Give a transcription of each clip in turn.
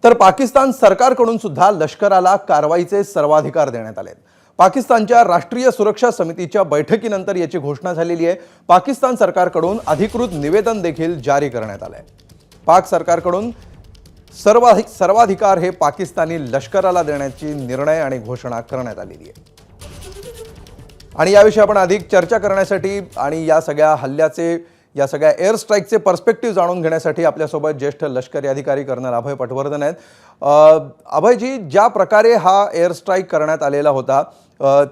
तर पाकिस्तान सरकारकडून सुद्धा लष्कराला कारवाईचे सर्वाधिकार देण्यात आले। पाकिस्तानच्या राष्ट्रीय सुरक्षा समितीच्या बैठकीनंतर याची घोषणा झालेली आहे। पाकिस्तान सरकारकडून अधिकृत निवेदन देखील जारी करण्यात आले। पाक सरकारकडून सर्वाधिकार हे पाकिस्तानी लष्कराला देण्याची निर्णय आणि घोषणा करण्यात आलेली आहे। आणि याविषयी आपण अधिक चर्चा करण्यासाठी आणि या सगळ्या हल्ल्याचे या सगळ्या एअर स्ट्राईकचे पर्स्पेक्टिव्ह जाणून घेण्यासाठी आपल्यासोबत ज्येष्ठ लष्करी अधिकारी कर्नल अभय पटवर्धन आहेत। अभयजी, ज्या प्रकारे हा एअर स्ट्राईक करण्यात आलेला होता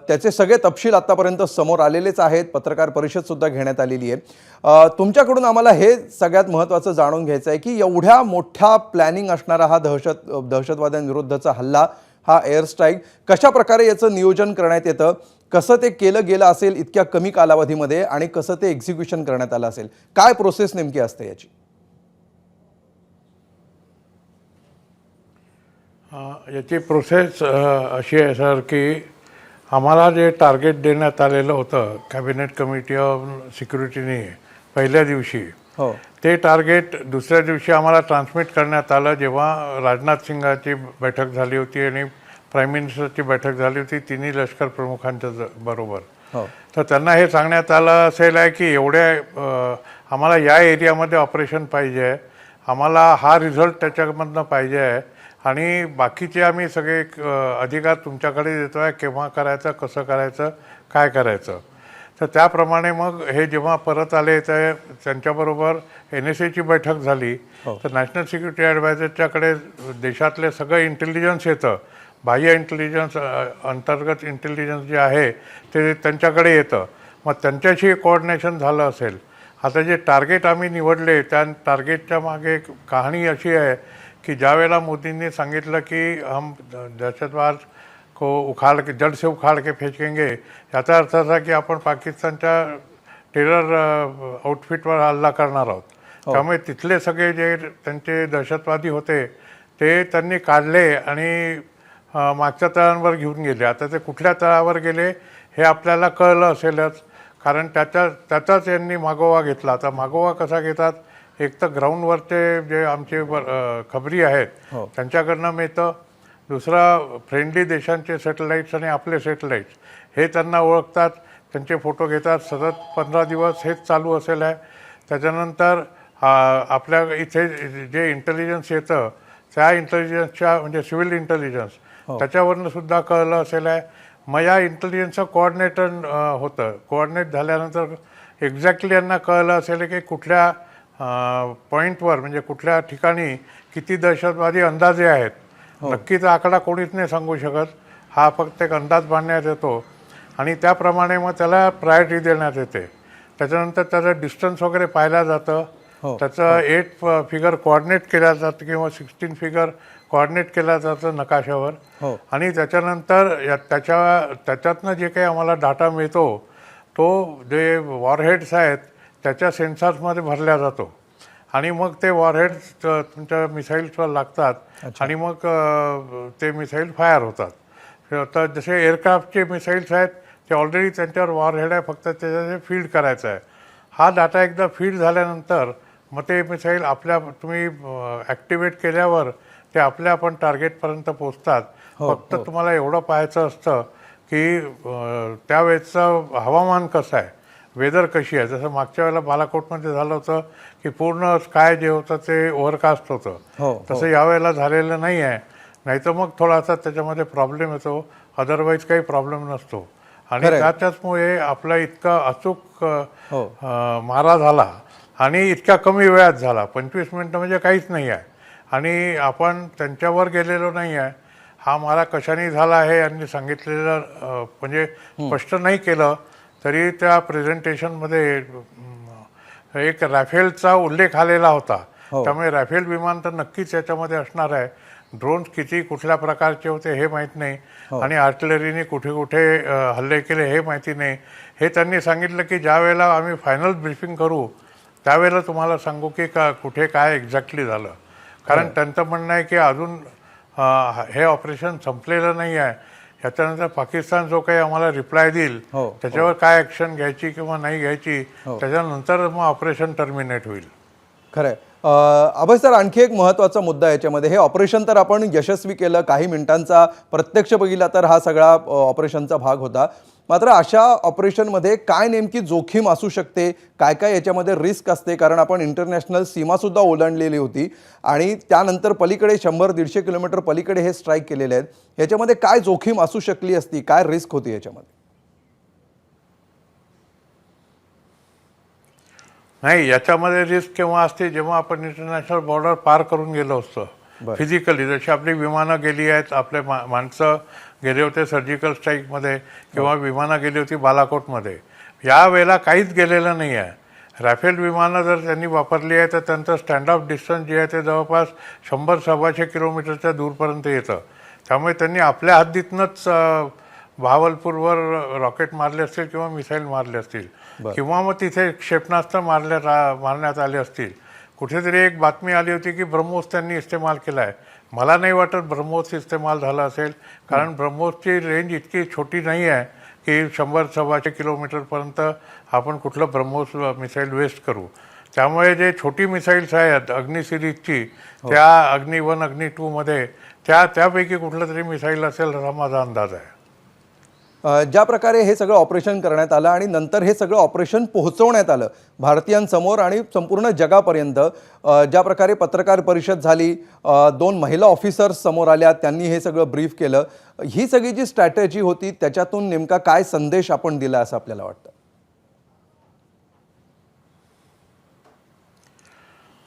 त्याचे सगळे तपशील आतापर्यंत समोर आलेलेच आहेत, पत्रकार परिषद सुद्धा घेण्यात आलेली आहे। तुमच्याकडून आम्हाला हे सगळ्यात महत्त्वाचं जाणून घ्यायचं आहे की एवढ्या मोठा प्लॅनिंग असणारा हा दहशतवाद्यांविरुद्धचा हल्ला, हा एअर स्ट्राईक कशा प्रकारे याचं नियोजन करण्यात येतं, कसं ते केलं गेलं असेल इतक्या कमी कालावधीमध्ये आणि कसं ते एक्झिक्युशन करण्यात आलं असेल, काय प्रोसेस नेमकी असते याची? याची प्रोसेस अशी आहे सर की आम्हाला जे टार्गेट देण्यात आलेलं होतं कॅबिनेट कमिटी ऑफ सिक्युरिटीने पहिल्या दिवशी, ते टार्गेट दुसऱ्या दिवशी आम्हाला ट्रान्समिट करण्यात आलं जेव्हा राजनाथ सिंगाची बैठक झाली होती आणि प्राईम मिनिस्टरची बैठक झाली होती तिन्ही लष्कर प्रमुखांच्या बरोबर। तर त्यांना हे सांगण्यात आलं असेल आहे की एवढ्या आम्हाला या एरियामध्ये ऑपरेशन पाहिजे आहे, आम्हाला हा रिझल्ट त्याच्यामधनं पाहिजे आहे आणि बाकीचे आम्ही सगळे अधिकार तुमच्याकडे देतो आहे, केव्हा करायचं, कसं करायचं, काय करायचं। तर त्याप्रमाणे मग हे जेव्हा परत आले तर त्यांच्याबरोबर NSAची बैठक झाली। तर नॅशनल सिक्युरिटी ॲडवायझरच्याकडे देशातले सगळं इंटेलिजन्स येतं, बाह्य इंटेलिजन्स, अंतर्गत इंटेलिजन्स जे आहे ते त्यांच्याकडे येतं। मग त्यांच्याशी कोऑर्डिनेशन झालं असेल। आता जे टार्गेट आम्ही निवडले त्या टार्गेटच्या मागे कहाणी अशी आहे की ज्यावेळेला मोदींनी सांगितलं की हम दहशतवाद को उखाड़ के जड़ से उखाड़ के फेंकेंगे, याचा अर्थ असा की आपण पाकिस्तानच्या टेरर आउटफिटवर हल्ला करणार आहोत। त्यामुळे तिथले सगळे जे त्यांचे दहशतवादी होते ते त्यांनी काढले आणि मागच्या तळांवर घेऊन गेले। आता ते कुठल्या तळावर गेले हे आपल्याला कळलं असेलच, कारण त्याचाच यांनी मागोवा घेतला। आता मागोवा कसा घेतात, एक तर ग्राउंडवरचे जे आमचे खबरी आहेत त्यांच्याकडनं मिळतं, दुसरा फ्रेंडली देशांचे सॅटेलाईट्स आणि आपले सॅटेलाईट्स हे त्यांना ओळखतात, त्यांचे फोटो घेतात, सतत 15 दिवस हेच चालू असेल आहे। त्याच्यानंतर आपल्या इथे जे इंटेलिजन्स येतं त्या इंटेलिजन्सच्या म्हणजे सिव्हिल इंटेलिजन्स त्याच्यावरनं सुद्धा कळलं असेल आहे। मग या इंटेलिजन्सचं कोऑर्डिनेटर होतं, कोऑर्डिनेट झाल्यानंतर एक्झॅक्टली यांना कळलं असेल की कुठल्या पॉईंटवर म्हणजे कुठल्या ठिकाणी किती दहशतवादी अंदाजे आहेत। नक्कीचा आकडा कोणीच नाही सांगू शकत, हा फक्त एक अंदाज बांधण्यात येतो आणि त्याप्रमाणे मग त्याला प्रायोरिटी देण्यात येते। त्याच्यानंतर त्याचं डिस्टन्स वगैरे पाहिलं जातं, त्याचं 8 फिगर कोऑर्डिनेट केलं जातं किंवा 16 फिगर कोऑर्डिनेट केलं जातं नकाशावर आणि त्याच्यानंतर त्याच्यातनं जे काही आम्हाला डाटा मिळतो तो जे वॉरहेड्स आहेत त्याच्या सेन्सर्समध्ये भरला जातो आणि मग ते वॉरहेड्स तुमच्या मिसाईल्सवर लागतात आणि मग ते मिसाईल फायर होतात। तर जसे एअरक्राफ्टचे मिसाईल्स आहेत ते ऑलरेडी त्यांच्यावर वॉरहेड आहे, फक्त त्याच्याचे फील्ड करायचं आहे। हा डाटा एकदा फील्ड झाल्यानंतर मग ते मिसाईल तुम्ही ॲक्टिवेट केल्यावर ते आपण टार्गेटपर्यंत पोचतात। फक्त तुम्हाला एवढं पाहायचं असतं की त्यावेळेचं हवामान कसं आहे, वेदर कशी आहे। जसं मागच्या वेळेला बालाकोटमध्ये झालं होतं की पूर्ण स्काय जे होतं ते ओव्हरकास्ट होतं, तसं यावेळेला झालेलं नाही आहे। नाहीतर मग थोडासा त्याच्यामध्ये प्रॉब्लेम येतो, अदरवाईज काही प्रॉब्लेम नसतो। आणि त्याच्याचमुळे आपला इतका अचूक मारा झाला आणि इतक्या कमी वेळात झाला, 25 मिनिटं म्हणजे काहीच नाही आहे आणि आपण त्यांच्यावर गेलेलो नाही आहे। हा मारा कशाने झाला आहे यांनी सांगितलेलं म्हणजे स्पष्ट नाही केलं तरी त्या प्रेझेंटेशनमध्ये एक राफेलचा उल्लेख आलेला होता। त्यामुळे राफेल विमान तर नक्कीच याच्यामध्ये असणार आहे। ड्रोन्स किती कुठल्या प्रकारचे होते हे माहीत नाही आणि आर्टिलरीने कुठे कुठे हल्ले केले हे माहिती नाही। हे त्यांनी सांगितलं की ज्या वेळेला आम्ही फायनल ब्रीफिंग करू त्यावेळेला तुम्हाला सांगू की कुठे काय एक्झॅक्टली झालं, कारण त्यांचं म्हणणं आहे की अजून हे ऑपरेशन संपलेलं नाही आहे। याच्यानंतर पाकिस्तान जो काही आम्हाला रिप्लाय देईल त्याच्यावर काय ॲक्शन घ्यायची किंवा नाही घ्यायची त्याच्यानंतर मग ऑपरेशन टर्मिनेट होईल। खरं आहे। अभय सर, आणखी एक महत्त्वाचा मुद्दा याच्यामध्ये, हे ऑपरेशन तर आपण यशस्वी केलं, काही मिनिटांचा प्रत्यक्ष बघितला तर हा सगळा ऑपरेशनचा भाग होता. मात्र अशा ऑपरेशनमध्ये काय नेमकी जोखीम असू शकते, काय काय याच्यामध्ये रिस्क असते? कारण आपण इंटरनॅशनल सीमासुद्धा ओलांडलेली होती आणि त्यानंतर पलीकडे 100-150 किलोमीटर पलीकडे हे स्ट्राईक केलेले आहेत. याच्यामध्ये काय जोखीम असू शकली असती, काय रिस्क होती याच्यामध्ये? नाही, याच्यामध्ये रिस्क केव्हा असते, जेव्हा आपण इंटरनॅशनल बॉर्डर पार करून गेलो असतो फिजिकली. जशी आपली विमानं गेली आहेत, आपले माणसं गेले होते सर्जिकल स्ट्राईकमध्ये किंवा विमानं गेली होती बालाकोटमध्ये. या वेळेला काहीच गेलेलं नाही आहे. राफेल विमानं जर त्यांनी वापरली आहे तर त्यांचं स्टँड ऑफ डिस्टन्स जे आहे ते जवळपास 100-125 किलोमीटरच्या दूरपर्यंत येतं. त्यामुळे त्यांनी आपल्या हद्दीतनंच भावलपूरवर रॉकेट मारले असतील किंवा मिसाईल मारले असतील किंवा मग तिथे क्षेपणास्त्र मारण्यात आले असतील. कुठेतरी एक बातमी आली होती की ब्रह्मोस त्यांनी इस्तेमाल केला आहे. मला नाही वाटत ब्रह्मोस इस्तेमाल झाला असेल, कारण ब्रह्मोसची रेंज इतकी छोटी नाही आहे की 100-125 किलोमीटरपर्यंत आपण कुठलं ब्रह्मोस मिसाईल वेस्ट करू. त्यामुळे जे छोटी मिसाईल्स आहेत अग्नी सिरीजची, त्या अग्नी 1 अग्नी 2मध्ये त्यापैकी कुठलं तरी मिसाईल असेल असा माझा अंदाज आहे. ज्या प्रकारे हे सगळं ऑपरेशन करण्यात आलं आणि नंतर हे सगळं ऑपरेशन पोहोचवण्यात आलं भारतीयांसमोर आणि संपूर्ण जगापर्यंत, ज्या प्रकारे पत्रकार परिषद झाली, 2 महिला ऑफिसर्स समोर आल्या, त्यांनी हे सगळं ब्रीफ केलं, ही सगळी जी स्ट्रॅटेजी होती त्याच्यातून नेमका काय संदेश आपण दिला असं आपल्याला वाटतं?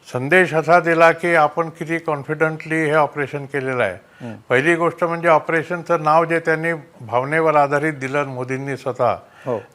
संदेश असा दिला की आपण किती कॉन्फिडंटली हे ऑपरेशन केलेलं आहे. पहिली गोष्ट म्हणजे ऑपरेशनचं नाव जे त्यांनी भावनेवर आधारित दिलं मोदींनी स्वतः,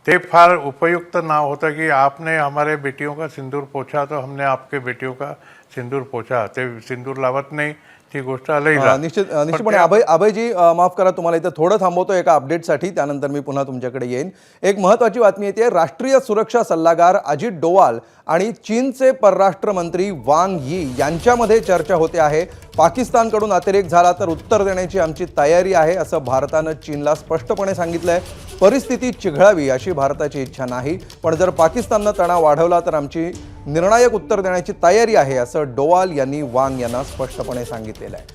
ते फार उपयुक्त नाव होतं की आपने हमारे बेटियों का सिंदूर पोछा तो हमने आपके बेटियों का सिंदूर पोछा. ते सिंदूर लावत नाही, ती गोष्ट अलग. निश्चितपणे अभयजी, माफ करा, तुम्हाला इथं थोडं थांबवतो एका अपडेटसाठी, त्यानंतर मी पुन्हा तुमच्याकडे येईन. एक महत्त्वाची बातमी येते. राष्ट्रीय सुरक्षा सल्लागार अजित डोवाल आणि चीनचे परराष्ट्र मंत्री वांग यी यांच्यामध्ये चर्चा होते आहे. पाकिस्तानकडून अतिरेक झाला तर उत्तर देण्याची आमची तयारी आहे असं भारतानं चीनला स्पष्टपणे सांगितलंय. परिस्थिती चिघळावी अशी भारताची इच्छा नाही, पण जर पाकिस्ताननं तणाव वाढवला तर आमची निर्णायक उत्तर देण्याची तयारी आहे असं डोवाल यांनी वांग यांना स्पष्टपणे सांगितलेलं आहे.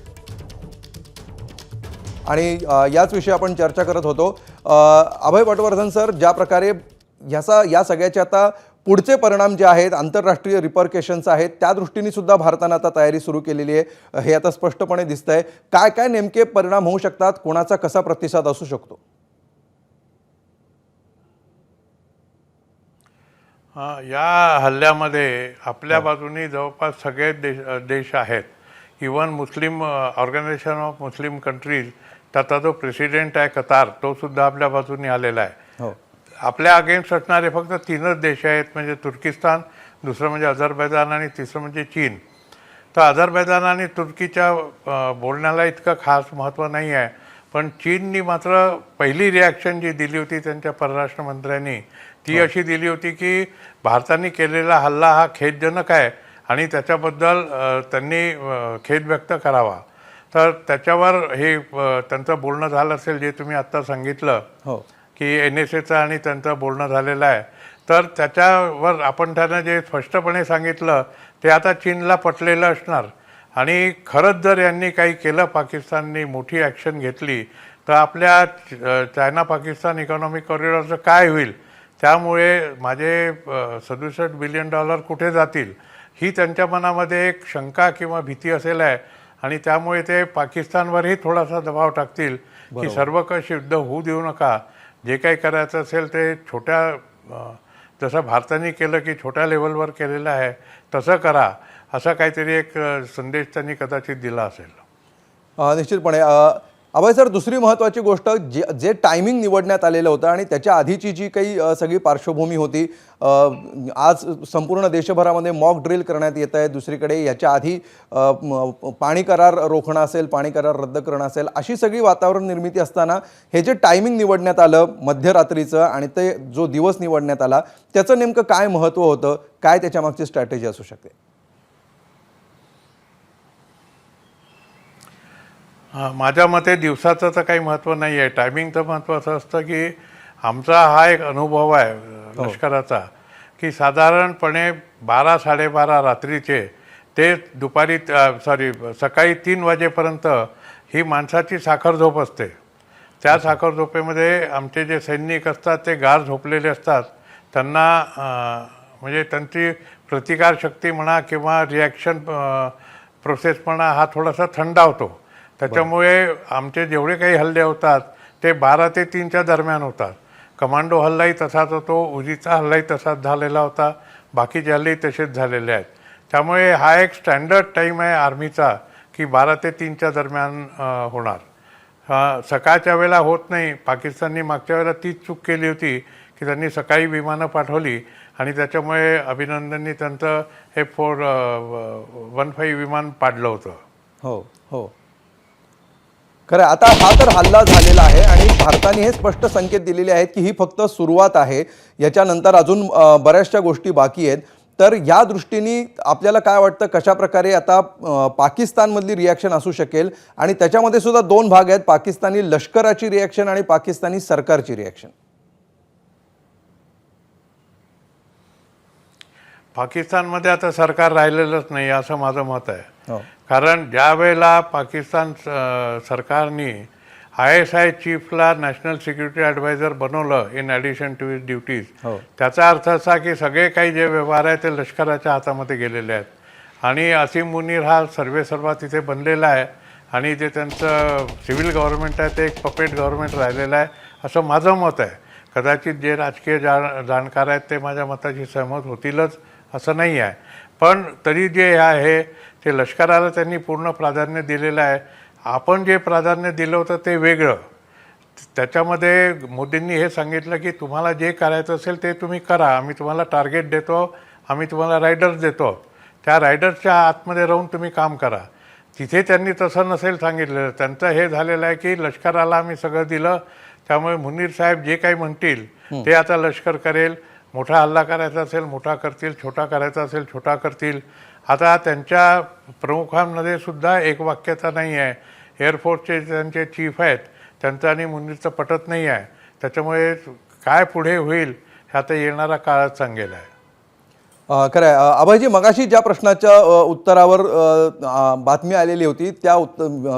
आणि याच विषयी आपण चर्चा करत होतो. अभय पटवर्धन सर, ज्या प्रकारे या सगळ्याचे आता पुढचे परिणाम जे आहेत, आंतरराष्ट्रीय रिपरकेशन्स आहेत, त्या दृष्टीने सुद्धा भारतानं आता तयारी सुरू केलेली आहे, हे आता स्पष्टपणे दिसतंय. काय काय नेमके परिणाम होऊ शकतात, कोणाचा कसा प्रतिसाद असू शकतो? या हल्ल्यामध्ये आपल्या बाजूनी जवळपास सगळे देश आहेत. Even Muslim organisation of Muslim countries, त्याचा जो प्रेसिडेंट आहे कतार, तो सुद्धा आपल्या बाजूनी आलेला आहे. आपल्या अगेन्स्ट असणारे फक्त 3च देश आहेत, म्हणजे तुर्किस्तान, दुसरं म्हणजे अझरबैजान आणि तिसरं म्हणजे चीन. तर अझरबैजान आणि तुर्कीच्या बोलण्याला इतकं खास महत्त्व नाही आहे, पण चीननी मात्र पहिली रिॲक्शन जी दिली होती त्यांच्या परराष्ट्र मंत्र्यांनी, ती अशी दिली होती की भारताने केलेला हल्ला हा खेदजनक आहे आणि त्याच्याबद्दल त्यांनी खेद व्यक्त करावा. तर त्याच्यावर हे त्यांचं बोलणं झालं असेल, जे तुम्ही आत्ता सांगितलं की NSAचं आणि त्यांचं बोलणं झालेलं आहे. तर त्याच्यावर आपण त्यांना जे स्पष्टपणे सांगितलं ते आता चीनला पटलेलं असणार. आणि खरंच जर यांनी काही केलं, पाकिस्ताननी मोठी ॲक्शन घेतली, तर आपल्या चायना पाकिस्तान इकॉनॉमिक कॉरिडॉरचं काय होईल? त्यामुळे माझे $67 बिलियन कुठे जातील, ही त्यांच्या मनामध्ये एक शंका किंवा भीती असेल आहे. आणि त्यामुळे ते पाकिस्तानवरही थोडासा दबाव टाकतील की सर्वकष युद्ध होऊ देऊ नका, जे काही करायचं असेल ते जसं भारताने केलं की छोट्या लेवलवर केलेलं आहे तसं करा, असा काहीतरी एक संदेश त्यांनी कदाचित दिला असेल. निश्चितपणे. अभय सर, दुसरी महत्त्वाची गोष्ट, जे टायमिंग निवडण्यात आलेलं होतं आणि त्याच्या आधीची जी काही सगळी पार्श्वभूमी होती, आज संपूर्ण देशभरामध्ये मॉक ड्रिल करण्यात येत आहे. दुसरीकडे याच्या आधी पाणी करार रोखणं असेल, पाणी करार रद्द करणं असेल, अशी सगळी वातावरण निर्मिती असताना हे जे टायमिंग निवडण्यात आलं मध्यरात्रीचं आणि ते जो दिवस निवडण्यात आला, त्याचं नेमकं काय महत्त्व होतं, काय त्याच्यामागची स्ट्रॅटेजी असू शकते? माझ्या मते दिवसाचं तर काही महत्त्व नाही आहे. टायमिंगचं महत्त्व असं असतं की आमचा हा एक अनुभव आहे लष्कराचा की साधारणपणे 12-12:30 रात्रीचे ते दुपारी सकाळी 3 वाजेपर्यंत ही माणसाची साखर झोप असते. त्या साखर झोपेमध्ये आमचे जे सैनिक असतात ते गाढ झोपलेले असतात. त्यांना म्हणजे त्यांची प्रतिकारशक्ती म्हणा किंवा रिॲक्शन प्रोसेस म्हणा हा थोडासा थंडावतो. त्याच्यामुळे आमचे जेवढे काही हल्ले होतात ते 12 ते 3च्या दरम्यान होतात. कमांडो हल्लाही तसाच होतो, उजीचा हल्लाही तसाच झालेला होता, बाकीचे हल्लेही तसेच झालेले आहेत. त्यामुळे हा एक स्टँडर्ड टाईम आहे आर्मीचा की 12 ते 3च्या दरम्यान होणार. सकाळच्या वेळेला होत नाही. पाकिस्ताननी मागच्या वेळेला तीच चूक केली होती की त्यांनी सकाळी विमानं पाठवली आणि त्याच्यामुळे अभिनंदननी त्यांचं F415 विमान पाडलं होतं. हो हो, खरं आता हा तर हल्ला झालेला आहे आणि भारताने हे स्पष्ट संकेत दिलेले आहेत की ही फक्त सुरुवात आहे, याच्यानंतर अजून बऱ्याचशा गोष्टी बाकी आहेत. तर या दृष्टीने आपल्याला काय वाटतं, कशा प्रकारे आता पाकिस्तानमधली रिॲक्शन असू शकेल? आणि त्याच्यामध्ये सुद्धा 2 भाग आहेत, पाकिस्तानी लष्कराची रिॲक्शन आणि पाकिस्तानी सरकारची रिॲक्शन. पाकिस्तानमध्ये आता सरकार राहिलेलंच नाही असं माझं मत आहे. हो कारण ज्या वेळेला पाकिस्तान सरकारने ISI चीफला नॅशनल सिक्युरिटी ॲडवायझर बनवलं in addition to his duties, त्याचा अर्थ असा की सगळे काही जे व्यवहार आहे ते लष्कराच्या हातामध्ये गेलेले आहेत. आणि असीम मुनीर हा सर्वेसर्वा तिथे बनलेला आहे आणि जे त्यांचं सिव्हिल गव्हर्नमेंट आहे ते एक पपेट गव्हर्नमेंट राहिलेलं आहे असं माझं मत आहे. कदाचित जे राजकीय जाणकार आहेत ते माझ्या मताशी सहमत होतीलच असं नाही आहे. पण तरी जे आहे ते लष्कराला त्यांनी पूर्ण प्राधान्य दिलेलं आहे. आपण जे प्राधान्य दिलं होतं ते वेगळं. त्याच्यामध्ये मोदींनी हे सांगितलं की तुम्हाला जे करायचं असेल ते तुम्ही करा, आम्ही तुम्हाला टार्गेट देतो, आम्ही तुम्हाला रायडर्स देतो, त्या रायडर्सच्या आतमध्ये राहून तुम्ही काम करा. तिथे त्यांनी तसं नसेल सांगितलेलं. त्यांचं हे झालेलं आहे की लष्कराला आम्ही सगळं दिलं, त्यामुळे मुनीर साहेब जे काही म्हणतील ते आता लष्कर करेल. मोठा हल्ला करायचा असेल मोठा करतील, छोटा करायचा असेल छोटा करतील. आता त्यांच्या प्रमुखांमध्ये सुद्धा एक वाक्यता नाही आहे. एअरफोर्सचे त्यांचे चीफ आहेत त्यांचं आणि मुनीरचं पटत नाही आहे. त्याच्यामुळे काय पुढे होईल हे आता येणारा काळच सांगेल आहे. खरं आहे. अभयजी, मगाशी ज्या प्रश्नाच्या उत्तरावर बातमी आलेली होती त्या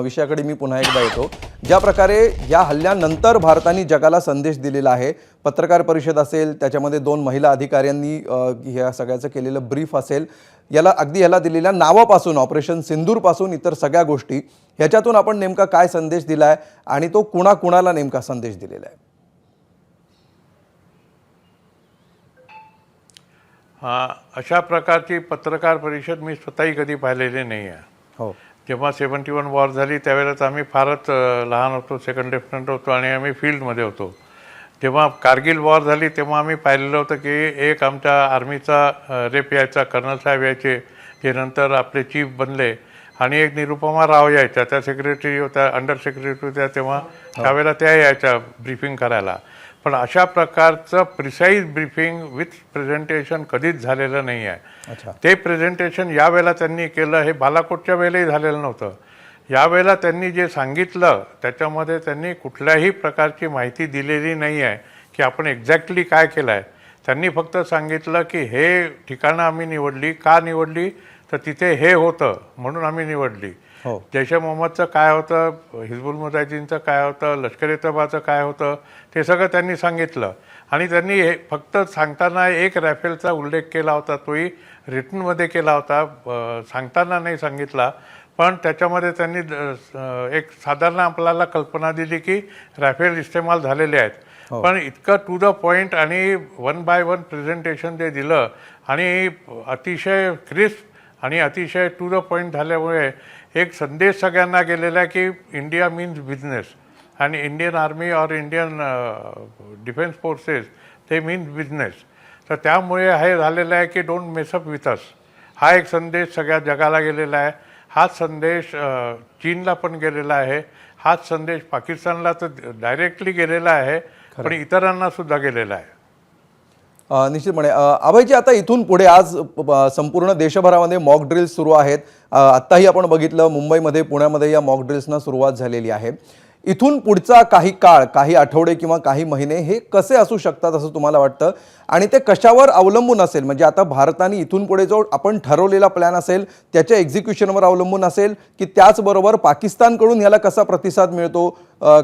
विषयाकडे मी पुन्हा एकदा येतो. ज्या प्रकारे या हल्ल्यानंतर भारताने जगाला संदेश दिलेला आहे, पत्रकार परिषद असेल, त्याच्यामध्ये 2 महिला अधिकाऱ्यांनी ह्या सगळ्याचं केलेलं ब्रीफ असेल, ह्याला दिलेल्या नावापासून, ऑपरेशन सिंदूरपासून इतर सगळ्या गोष्टी, ह्याच्यातून आपण नेमका काय संदेश दिला आहे आणि तो कुणाकुणाला नेमका संदेश दिलेला आहे? अशा प्रकारची पत्रकार परिषद मी स्वतःही कधी पाहिलेली नाही आहे. हो, जेव्हा 71 वॉर झाली त्यावेळेस आम्ही फारच लहान होतो, सेकंड लेफ्टनंट होतो आणि आम्ही फील्डमध्ये होतो. जेव्हा कारगिल वॉर झाली तेव्हा आम्ही पाहिलेलं होतं की एक आमच्या आर्मीचा रेप यायचा, कर्नल साहेब यायचे, जे नंतर आपले चीफ बनले, आणि एक निरुपमा राव यायच्या, त्या सेक्रेटरी होत्या, अंडर सेक्रेटरी होत्या तेव्हा, त्यावेळेला त्या यायच्या ब्रीफिंग करायला. पण अशा प्रकारचं प्रिसाईज ब्रीफिंग विथ प्रेझेंटेशन कधीच झालेलं नाही आहे. ते प्रेझेंटेशन यावेळेला त्यांनी केलं, हे बालाकोटच्या वेळेलाही झालेलं नव्हतं. यावेळेला त्यांनी जे सांगितलं त्याच्यामध्ये त्यांनी कुठल्याही प्रकारची माहिती दिलेली नाही आहे की आपण एक्झॅक्टली काय केलं आहे. त्यांनी फक्त सांगितलं की हे ठिकाणं आम्ही निवडली, का निवडली तर तिथे हे होतं म्हणून आम्ही निवडली. जैश ए मोहम्मदचं काय होतं, हिजबुल मुजाहिदीनचं काय होतं, लष्कर-ए तैयबाचं काय होतं, ते सगळं त्यांनी सांगितलं. आणि त्यांनी हे फक्त सांगताना एक रायफलचा उल्लेख केला होता, तोही रिटनमध्ये केला होता, सांगताना नाही सांगितला. पण त्याच्यामध्ये त्यांनी एक साधारण आपल्याला कल्पना दिली की रायफल इस्तेमाल झालेले आहेत. पण इतकं टू द पॉईंट आणि 1 बाय 1 प्रेझेंटेशन ते दिलं आणि अतिशय क्रिस्प आणि अतिशय टू द पॉईंट झाल्यामुळे एक संदेश सगळ्यांना गेलेला आहे की इंडिया मीन्स बिझनेस, आणि इंडियन आर्मी और इंडियन डिफेन्स फोर्सेस ते मीन्स बिझनेस. तर त्यामुळे हे झालेलं आहे की डोंट मेसअप विथ अस, हा एक संदेश सगळ्या जगाला गेलेला आहे. हाच संदेश चीनला पण गेलेला आहे, हाच संदेश पाकिस्तानला तर डायरेक्टली गेलेला आहे, पण इतरांना सुद्धा गेलेला आहे. निश्चितपणे. अभयजी, आता इथून पुढे आज संपूर्ण देशभरामध्ये मॉक ड्रिल्स सुरू आहेत. आत्ताही आपण बघितलं मुंबईमध्ये, पुण्यामध्ये या मॉक ड्रिल्सना सुरुवात झालेली आहे. इथून पुढचा काही काळ, काही आठवडे किंवा काही महिने हे कसे असू शकतात असं तुम्हाला वाटतं? आणि ते कशावर अवलंबून असेल? म्हणजे आता भारताने इथून पुढे जो आपण ठरवलेला प्लॅन असेल त्याच्या एक्झिक्युशनवर अवलंबून असेल, की त्याचबरोबर पाकिस्तानकडून ह्याला कसा प्रतिसाद मिळतो,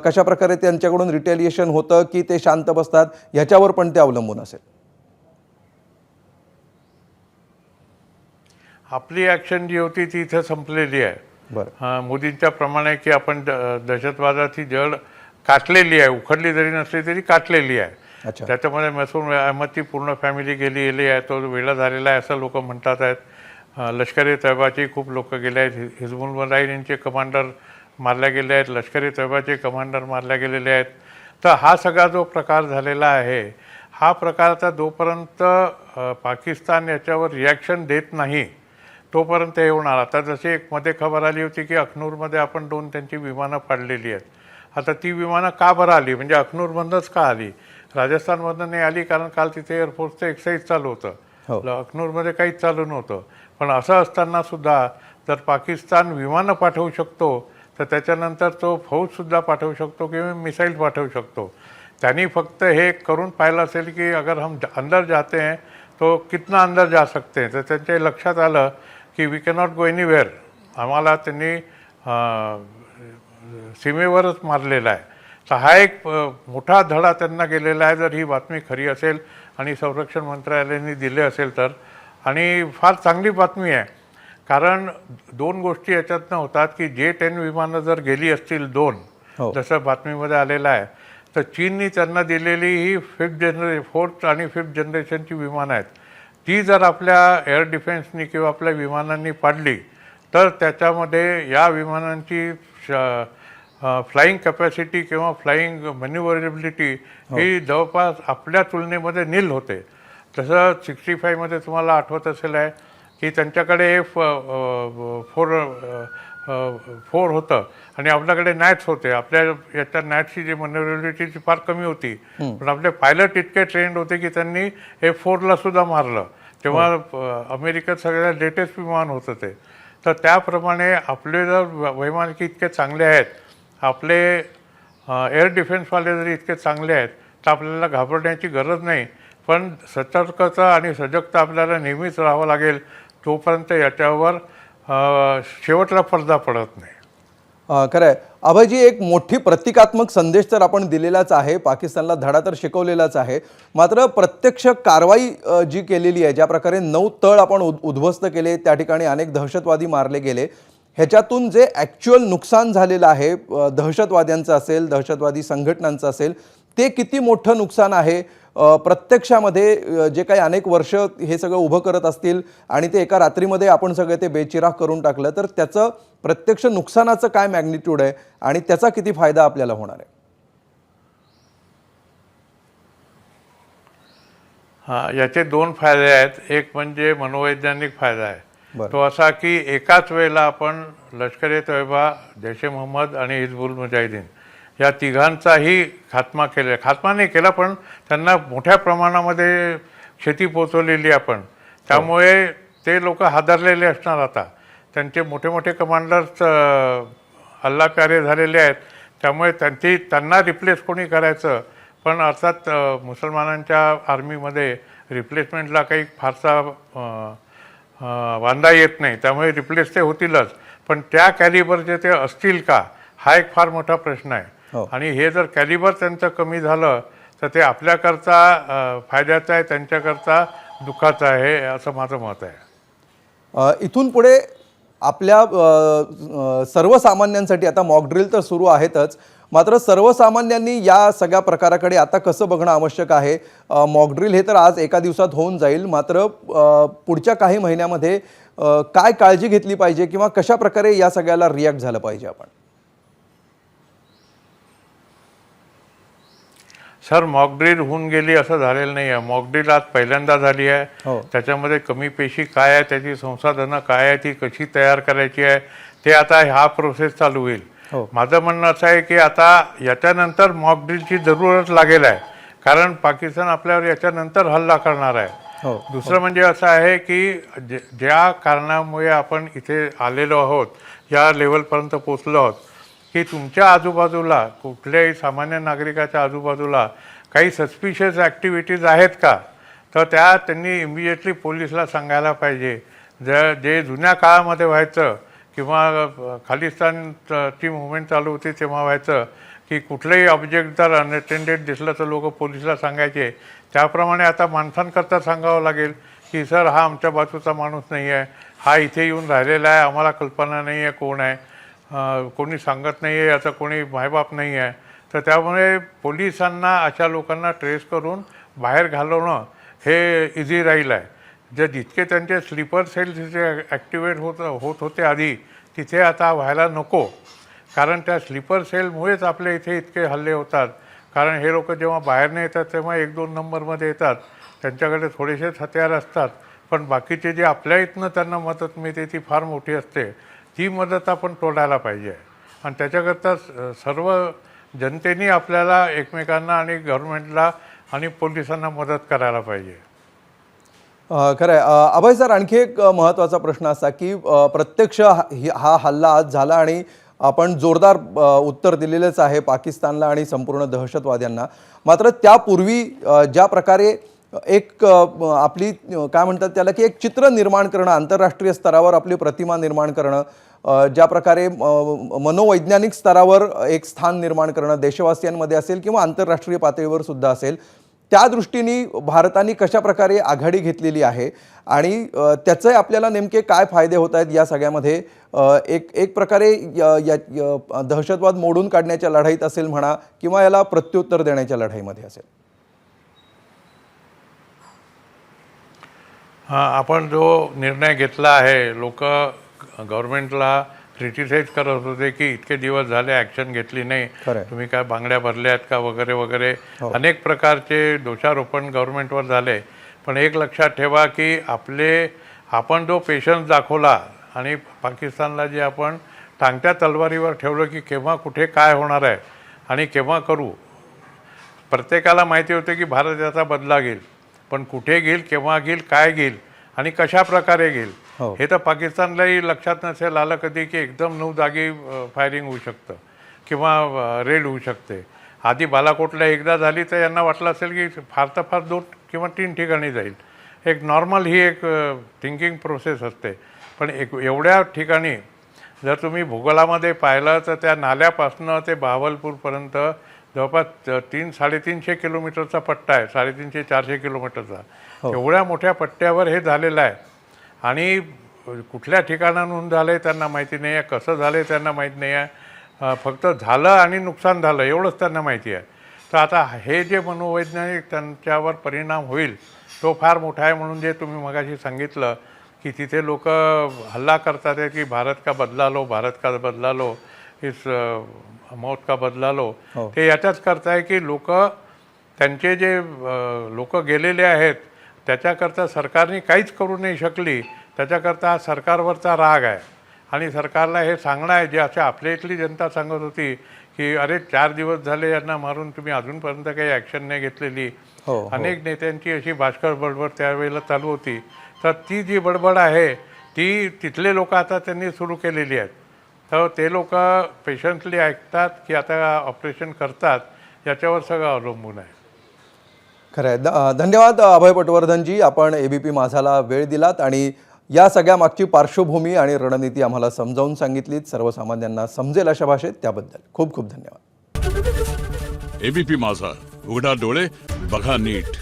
कशा प्रकारे त्यांच्याकडून रिटेलिएशन होतं, की ते शांत बसतात, ह्याच्यावर पण ते अवलंबून असेल? आपली ॲक्शन जी होती ती इथं संपलेली आहे. बरं. मोदींच्या प्रमाणे की आपण दहशतवादाची जड काटलेली आहे, उखडली जरी नसली तरी काटलेली आहे. अच्छा. त्याच्यामध्ये मसूद अहमदची पूर्ण फॅमिली गेली आहे, तो वेळा झालेला आहे असं लोक म्हणतात आहेत. लष्कर-ए तैयबाचे खूप लोक गेले आहेत. हिजबुल मुजाहिदीनचे कमांडर मारल्या गेले आहेत, लष्कर-ए तैयबाचे कमांडर मारल्या गेलेले आहेत. तर हा सगळा जो प्रकार झालेला आहे, हा प्रकार आता जोपर्यंत पाकिस्तान याच्यावर रिॲक्शन देत नाही तोपर्यंत हे होणार. आता जशी एक मध्ये खबर आली होती की अखनूरमध्ये आपण 2 त्यांची विमानं पाडलेली आहेत. आता ती विमानं का बरं आली, म्हणजे अखनूरमधूनच का आली? राजस्थानमधून नाही आली, कारण काल तिथे एअरफोर्सचं एक्सरसाइज चालू होतं. अखनूरमध्ये काहीच चालू नव्हतं. पण असं असताना सुद्धा जर पाकिस्तान विमानं पाठवू शकतो तर त्याच्यानंतर तो फौजसुद्धा पाठवू शकतो किंवा मिसाईल पाठवू शकतो. त्यांनी फक्त हे करून पाहिलं असेल की अगर हम अंदर जाते हैं तो कितना अंदर जा सकते हैं. तर त्यांच्या लक्षात आलं की वी कॅनॉट गो एनीवेअर. आम्हाला त्यांनी सीमेवरच मारलेला आहे. तर हा एक मोठा धडा त्यांना गेलेला आहे, जर ही बातमी खरी असेल आणि संरक्षण मंत्रालयाने दिले असेल तर. आणि फार चांगली बातमी आहे, कारण 2 गोष्टी याच्यातनं होतात की J-10 विमानं जर गेली असतील 2, जसं बातमीमध्ये आलेलं आहे, तर चीननी त्यांना दिलेली ही 4th आणि 5th जनरेशनची विमानं आहेत. ती जर आपल्या एअर डिफेन्सनी किंवा आपल्या विमानांनी पाडली तर त्याच्यामध्ये या विमानांची फ्लाईंग कॅपॅसिटी किंवा फ्लाईंग मॅन्युव्हरेबिलिटी ही जवळपास आपल्या तुलनेमध्ये नील होते. तसं 65मध्ये तुम्हाला आठवत असेल आहे की त्यांच्याकडे फोर होतं आणि आपल्याकडे नॅट्स होते. आपल्या याच्या नॅट्सची जी मॅन्युव्हरेबिलिटी फार कमी होती, पण आपले पायलट इतके ट्रेंड होते की त्यांनी F-4ला सुद्धा मारलं. तेव्हा अमेरिकेत सगळ्यात लेटेस्ट विमान होतं ते. तर त्याप्रमाणे आपले जर वैमानिक इतके चांगले आहेत, आपले एअर डिफेन्सवाले जरी इतके चांगले आहेत, तर आपल्याला घाबरण्याची गरज नाही. पण सतर्कता आणि सजगता आपल्याला नेहमीच राहावं लागेल, तोपर्यंत याच्यावर शेवटला पडदा पडत नाही. खरं आहे अभयजी, एक मोठी प्रतिकात्मक संदेश तर आपण दिलेलाच आहे, पाकिस्तानला धडा तर शिकवलेलाच आहे. मात्र प्रत्यक्ष कारवाई जी केलेली आहे, ज्या प्रकारे 9 तळ आपण उद्ध्वस्त केले, त्या ठिकाणी अनेक दहशतवादी मारले गेले, ह्याच्यातून जे ॲक्च्युअल नुकसान झालेलं आहे, दहशतवाद्यांचं असेल, दहशतवादी संघटनांचं असेल, ते किती मोठं नुकसान आहे? प्रत्यक्षामध्ये जे काही अनेक वर्ष हे सगळं उभं करत असतील आणि ते एका रात्रीमध्ये आपण सगळे ते बेचिराख करून टाकलं, तर त्याचं प्रत्यक्ष नुकसानाचं काय मॅग्निट्यूड आहे आणि त्याचा किती फायदा आपल्याला होणार आहे? याचे 2 फायदे आहेत. एक म्हणजे मनोवैज्ञानिक फायदा आहे. तो असा की एकाच वेळेला आपण लष्कर-ए तैयबा, जैश-ए-मोहम्मद आणि हिजबुल मुजाहिदीन या तिघांचाही खात्मा नाही केला, पण त्यांना मोठ्या प्रमाणामध्ये क्षती पोचवलेली आपण. त्यामुळे ते लोक हादरलेले असणार. आता त्यांचे मोठे मोठे कमांडर्स अल्ला प्यारे झालेले आहेत. त्यामुळे त्यांना रिप्लेस कोणी करायचं, पण अर्थात मुसलमानांच्या आर्मीमध्ये रिप्लेसमेंटला काही फारसा वांधा येत नाही, त्यामुळे रिप्लेस ते होतीलच. पण त्या कॅलिबरचे ते असतील का, हा एक फार मोठा प्रश्न आहे. आणि हे जर कॅलिबर त्यांचं कमी झालं तर ते आपल्याकरता फायद्याचं आहे, त्यांच्याकरता दुःखाचं आहे, असं माझं मत आहे. इथून पुढे आपल्या सर्वसामान्यांसाठी आता मॉकड्रिल तर सुरू आहेतच, मात्र सर्वसामान्यांनी या सगळ्या प्रकाराकडे आता कसं बघणं आवश्यक आहे? मॉकड्रिल हे तर आज एका दिवसात होऊन जाईल, मात्र पुढच्या काही महिन्यामध्ये काय काळजी घेतली पाहिजे किंवा कशा प्रकारे या सगळ्याला रिॲक्ट झालं पाहिजे आपण? सर, मॉकड्रिल होऊन गेली असं झालेलं नाही आहे. मॉकड्रिल आज पहिल्यांदा झाली आहे. त्याच्यामध्ये कमी पेशी काय आहे, त्याची संसाधनं काय आहे, ती कशी तयार करायची आहे, ते आता हा प्रोसेस चालू होईल. माझं म्हणणं असं आहे की आता याच्यानंतर मॉकड्रिलची जरूरत लागेल आहे, कारण पाकिस्तान आपल्यावर याच्यानंतर हल्ला करणार आहे. दुसरं म्हणजे असं आहे की ज्या कारणामुळे आपण इथे आलेलो आहोत, या लेवलपर्यंत पोचलो आहोत, की तुमच्या आजूबाजूला कुठल्याही सामान्य नागरिकाच्या आजूबाजूला काही सस्पिशियस ॲक्टिव्हिटीज आहेत का, तर त्या त्यांनी इमिजिएटली पोलिसला सांगायला पाहिजे. जे जुन्या काळामध्ये व्हायचं किंवा खालिस्तानची मुवमेंट चालू होती तेव्हा व्हायचं की कुठलंही ऑब्जेक्ट जर अनअटेंडेड दिसलं तर लोक पोलिसला सांगायचे, त्याप्रमाणे आता माणसांकरता सांगावं लागेल की सर हा आमच्या बाजूचा माणूस नाही आहे, हा इथे येऊन राहिलेला आहे, आम्हाला कल्पना नाही आहे कोण आहे, कोणी सांगत नाही आहे, याचा कोणी मायबाप नाही आहे. तर त्यामुळे पोलिसांना अशा लोकांना ट्रेस करून बाहेर घालवणं हे इझी राहील आहे. जितके त्यांचे स्लीपर सेल तिथे ॲक्टिवेट होत होते आधी, तिथे आता व्हायला नको. कारण त्या स्लीपर सेलमुळेच आपल्या इथे इतके हल्ले होतात. कारण हे लोक जेव्हा बाहेरने येतात तेव्हा 1-2 नंबरमध्ये येतात, त्यांच्याकडे थोडेसेच हत्यार असतात, पण बाकीचे जे आपल्या इथनं त्यांना मदत मिळते ती फार मोठी असते. ती मदत आपण तोडायला पाहिजे आणि त्याच्याकरता सर्व जनतेने आपल्याला एकमेकांना आणि गव्हर्नमेंटला आणि पोलिसांना मदत करायला पाहिजे. खरं आहे. अभय सर, आणखी एक महत्त्वाचा प्रश्न असा की प्रत्यक्ष हा हल्ला आज झाला आणि आपण जोरदार उत्तर दिलेलंच आहे पाकिस्तानला आणि संपूर्ण दहशतवाद्यांना. मात्र त्यापूर्वी ज्या प्रकारे एक आपली काय म्हणतात त्याला की एक चित्र निर्माण करणं, आंतरराष्ट्रीय स्तरावर आपली प्रतिमा निर्माण करणं, ज्या प्रकारे मनोवैज्ञानिक स्तरावर एक स्थान निर्माण करणं देशवासियांमध्ये असेल किंवा आंतरराष्ट्रीय पातळीवर सुद्धा असेल, त्या दृष्टीने भारताने कशा प्रकारे आघाडी घेतलेली आहे आणि त्याचे आपल्याला नेमके काय फायदे होत आहेत या सगळ्यामध्ये. एक प्रकारे दहशतवाद मोडून काढण्याच्या लढाईत असेल म्हणा किंवा याला प्रत्युत्तर देण्याच्या लढाईमध्ये असेल. आपण जो निर्णय घेतला आहे, लोक गव्हर्नमेंटला क्रिटिसाइज करत होते की इतके दिवस झाले ॲक्शन घेतली नाही, तुम्ही काय बांगड्या भरल्या आहेत का वगैरे वगैरे, अनेक प्रकारचे दोषारोपण गव्हर्नमेंटवर झाले. पण एक लक्षात ठेवा की आपण जो पेशन्स दाखवला आणि पाकिस्तानला जे आपण टांगत्या तलवारीवर ठेवलं की केव्हा कुठे काय होणार आहे आणि केव्हा करू, प्रत्येकाला माहिती होते की भारत याचा बदला घेईल, पण कुठे घेईल, केव्हा घेईल, काय घेईल आणि कशा प्रकारे घेईल हे तर पाकिस्तानलाही लक्षात नसेल आलं कधी की एकदम 9 जागी फायरिंग होऊ शकतं किंवा रेड होऊ शकते. आधी बालाकोटला एकदा झाली तर यांना वाटलं असेल की फार तर फार 2 किंवा 3 ठिकाणी जाईल. एक नॉर्मल ही एक थिंकिंग प्रोसेस असते. पण एवढ्या ठिकाणी जर तुम्ही भूगोलामध्ये पाहिलं तर त्या नाल्यापासनं ते बहावलपूरपर्यंत जवळपास 300-350 किलोमीटरचा पट्टा आहे, 350-400 किलोमीटरचा. एवढ्या मोठ्या पट्ट्यावर हे झालेलं आहे आणि कुठल्या ठिकाणाहून झालं आहे त्यांना माहिती नाही आहे, कसं झालं आहे त्यांना माहीत नाही आहे, फक्त झालं आणि नुकसान झालं एवढंच त्यांना माहिती आहे. तर आता हे जे मनोवैज्ञानिक त्यांच्यावर परिणाम होईल तो फार मोठा आहे. म्हणून जे तुम्ही मगाशी सांगितलं की तिथे लोक हल्ला करतात आहे की भारत का बदला लो, भारत का बदला लो, इस मौत का बदला लो, ते याच्याच करताय की त्यांचे जे लोक गेलेले आहेत त्याच्याकरता सरकारने काहीच करू नाही शकली, त्याच्याकरता सरकारवरचा राग आहे. आणि सरकारला हे सांगणं आहे, जे अशा आपल्या इथली जनता सांगत होती की अरे 4 दिवस झाले यांना मारून तुम्ही अजूनपर्यंत काही ॲक्शन नाही घेतलेली. अनेक नेत्यांची अशी भाष्कर बडबड त्यावेळेला चालू होती. तर ती जी बडबड आहे ती तिथले लोक आता त्यांनी सुरू केलेली आहेत. तर ते लोक पेशंटली ऐकतात की आता ऑपरेशन करतात, याच्यावर सगळं अवलंबून आहे. खरं आहे. धन्यवाद अभय पटवर्धनजी, आपण ABP माझाला वेळ दिलात आणि या सगळ्या मागची पार्श्वभूमी आणि रणनीती आम्हाला समजावून सांगितलीत, सर्वसामान्यांना समजेल अशा भाषेत. त्याबद्दल खूप खूप धन्यवाद. ABP माझा, उघडा डोळे बघा नीट.